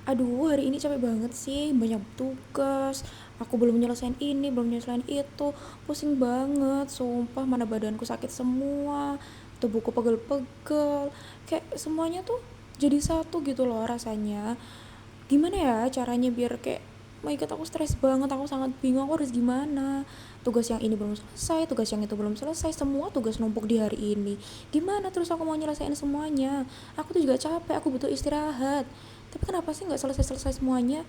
Aduh, hari ini capek banget sih, banyak tugas. Aku belum nyelesain ini, belum nyelesain itu. Pusing banget, sumpah mana badanku sakit semua. Tubuhku pegel-pegel. Kayak semuanya tuh jadi satu gitu loh rasanya. Gimana ya caranya biar kayak my god, aku stres banget, aku sangat bingung aku harus gimana. Tugas yang ini belum selesai, tugas yang itu belum selesai, semua tugas numpuk di hari ini. Gimana terus aku mau nyelesain semuanya? Aku tuh juga capek, aku butuh istirahat. Tapi kenapa sih nggak selesai-selesai semuanya?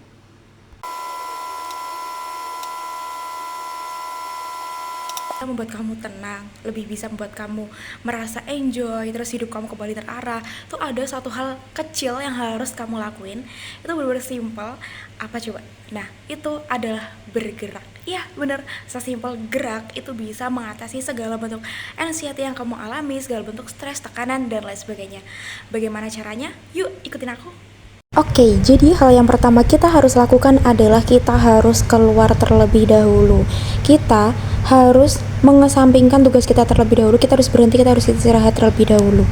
Membuat kamu tenang, lebih bisa membuat kamu merasa enjoy, terus hidup kamu kembali terarah. Tuh ada satu hal kecil yang harus kamu lakuin. Itu benar-benar simpel. Apa coba? Nah, itu adalah bergerak. Iya, bener. Sesimpel gerak itu bisa mengatasi segala bentuk anxiety yang kamu alami, segala bentuk stres, tekanan, dan lain sebagainya. Bagaimana caranya? Yuk, ikutin aku. Oke, jadi hal yang pertama kita harus lakukan adalah kita harus keluar terlebih dahulu. Kita harus mengesampingkan tugas kita terlebih dahulu. Kita harus berhenti, kita harus istirahat terlebih dahulu.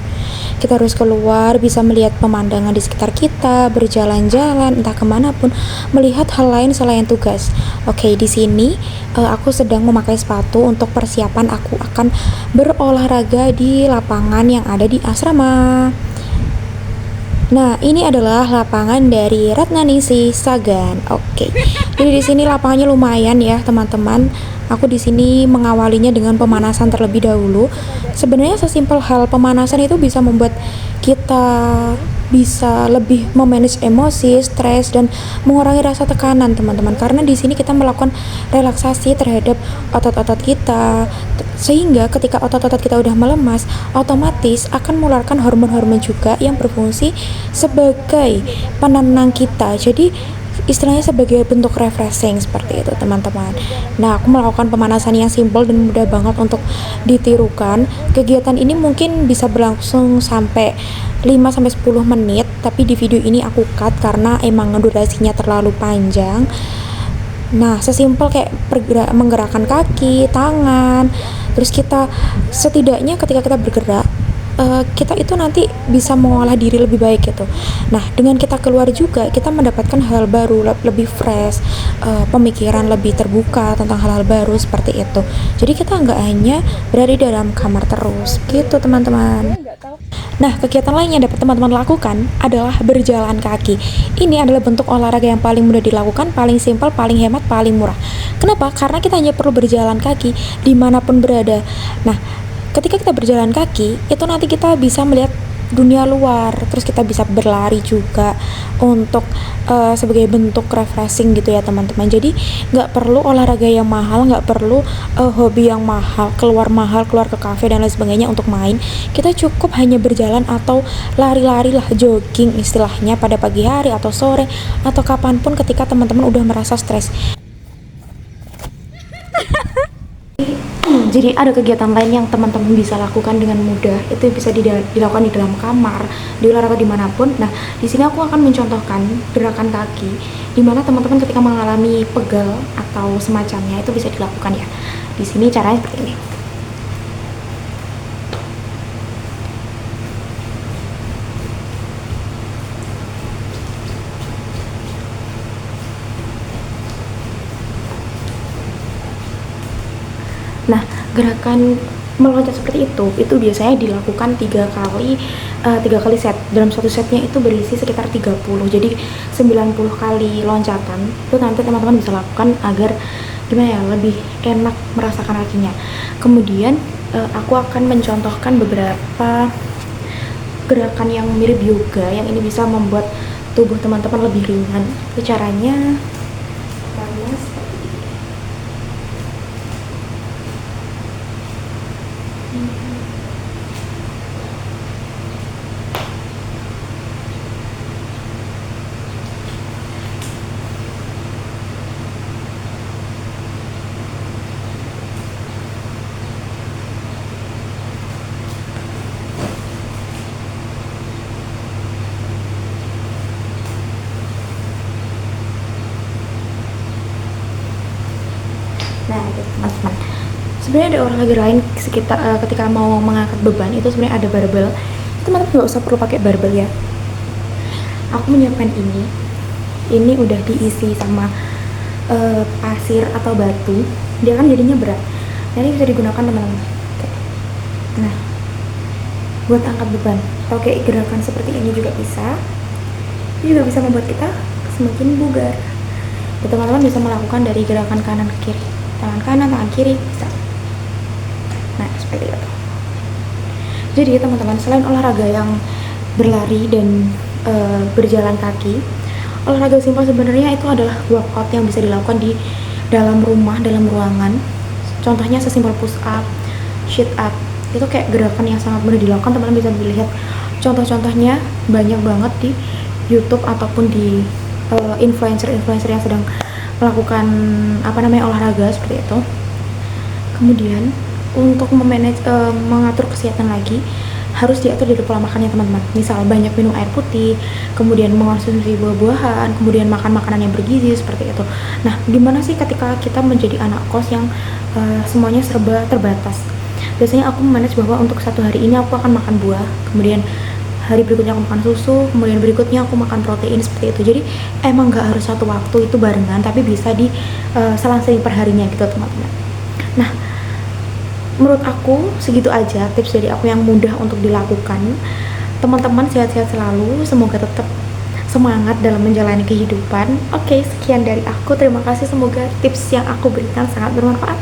Kita harus keluar, bisa melihat pemandangan di sekitar kita, berjalan-jalan, entah kemanapun, melihat hal lain selain tugas. Oke, di sini aku sedang memakai sepatu untuk persiapan aku akan berolahraga di lapangan yang ada di asrama. Nah, ini adalah lapangan dari Ratnanisi Sagan. Oke. Jadi di sini lapangannya lumayan ya, teman-teman. Aku di sini mengawalinya dengan pemanasan terlebih dahulu. Sebenarnya sesimpel hal pemanasan itu bisa membuat kita bisa lebih memanage emosi, stres dan mengurangi rasa tekanan, teman-teman. Karena di sini kita melakukan relaksasi terhadap otot-otot kita, sehingga ketika otot-otot kita udah melemas, otomatis akan mengeluarkan hormon-hormon juga yang berfungsi sebagai penenang kita. Jadi istilahnya sebagai bentuk refreshing seperti itu, teman-teman. Nah, aku melakukan pemanasan yang simpel dan mudah banget untuk ditirukan. Kegiatan ini mungkin bisa berlangsung sampai 5 sampai 10 menit, tapi di video ini aku cut karena emang durasinya terlalu panjang. Nah, sesimpel kayak menggerakkan kaki, tangan, terus kita setidaknya ketika kita bergerak, kita itu nanti bisa mengolah diri lebih baik gitu. Nah, dengan kita keluar juga kita mendapatkan hal baru, lebih fresh, pemikiran lebih terbuka tentang hal-hal baru seperti itu. Jadi kita nggak hanya berada di dalam kamar terus, gitu teman-teman. Nah, kegiatan lain yang dapat teman-teman lakukan adalah berjalan kaki. Ini adalah bentuk olahraga yang paling mudah dilakukan, paling simpel, paling hemat, paling murah. Kenapa? Karena kita hanya perlu berjalan kaki dimanapun berada. Nah, ketika kita berjalan kaki, itu nanti kita bisa melihat dunia luar, terus kita bisa berlari juga untuk sebagai bentuk refreshing gitu ya teman-teman. Jadi nggak perlu olahraga yang mahal, nggak perlu hobi yang mahal, keluar ke kafe dan lain sebagainya untuk main. Kita cukup hanya berjalan atau lari-lari lah, jogging istilahnya pada pagi hari atau sore atau kapanpun ketika teman-teman udah merasa stres. Jadi ada kegiatan lain yang teman-teman bisa lakukan dengan mudah. Itu bisa dilakukan di dalam kamar, di olahraga dimanapun. Nah, di sini aku akan mencontohkan gerakan kaki, di mana teman-teman ketika mengalami pegal atau semacamnya itu bisa dilakukan ya. Di sini caranya seperti ini. Nah, gerakan meloncat seperti itu biasanya dilakukan tiga kali set. Dalam satu setnya itu berisi sekitar 30, jadi 90 kali loncatan. Itu nanti teman-teman bisa lakukan agar gimana ya, lebih enak merasakan kakinya. Kemudian aku akan mencontohkan beberapa gerakan yang mirip yoga, yang ini bisa membuat tubuh teman-teman lebih ringan. Itu caranya karena seperti ini. Nah, itu teman-teman. Sebenarnya ada olahraga lain sekitar ketika mau mengangkat beban itu sebenarnya ada barbel. Teman-teman nggak usah perlu pakai barbel ya. Aku menyiapkan ini. ini udah diisi sama pasir atau batu, dia kan jadinya berat. Nah, ini bisa digunakan teman-teman. Nah, buat angkat beban atau kayak gerakan seperti ini juga bisa. Ini juga bisa membuat kita semakin bugar. Dan teman-teman bisa melakukan dari gerakan kanan ke kiri, tangan kanan, tangan kiri, bisa. Nah, seperti itu. Jadi teman-teman, selain olahraga yang berlari dan berjalan kaki, olahraga simpel sebenarnya itu adalah workout yang bisa dilakukan di dalam rumah, dalam ruangan. Contohnya sesimpel push up, sit up. Itu kayak gerakan yang sangat mudah dilakukan. Teman-teman bisa melihat contoh-contohnya banyak banget di YouTube ataupun di influencer-influencer yang sedang melakukan olahraga seperti itu. Kemudian untuk mengatur kesehatan lagi, harus diatur dari pola makannya teman-teman. Misal banyak minum air putih, kemudian mengonsumsi buah-buahan, kemudian makan makanan yang bergizi seperti itu. Nah, gimana sih ketika kita menjadi anak kos yang semuanya serba terbatas? Biasanya aku manage bahwa untuk satu hari ini aku akan makan buah, kemudian hari berikutnya aku makan susu, kemudian berikutnya aku makan protein seperti itu. Jadi emang gak harus satu waktu itu barengan, tapi bisa di selang-seling perharinya gitu teman-teman. Nah, menurut aku segitu aja tips dari aku yang mudah untuk dilakukan. Teman-teman sehat-sehat selalu, semoga tetap semangat dalam menjalani kehidupan. Oke, sekian dari aku, terima kasih, semoga tips yang aku berikan sangat bermanfaat.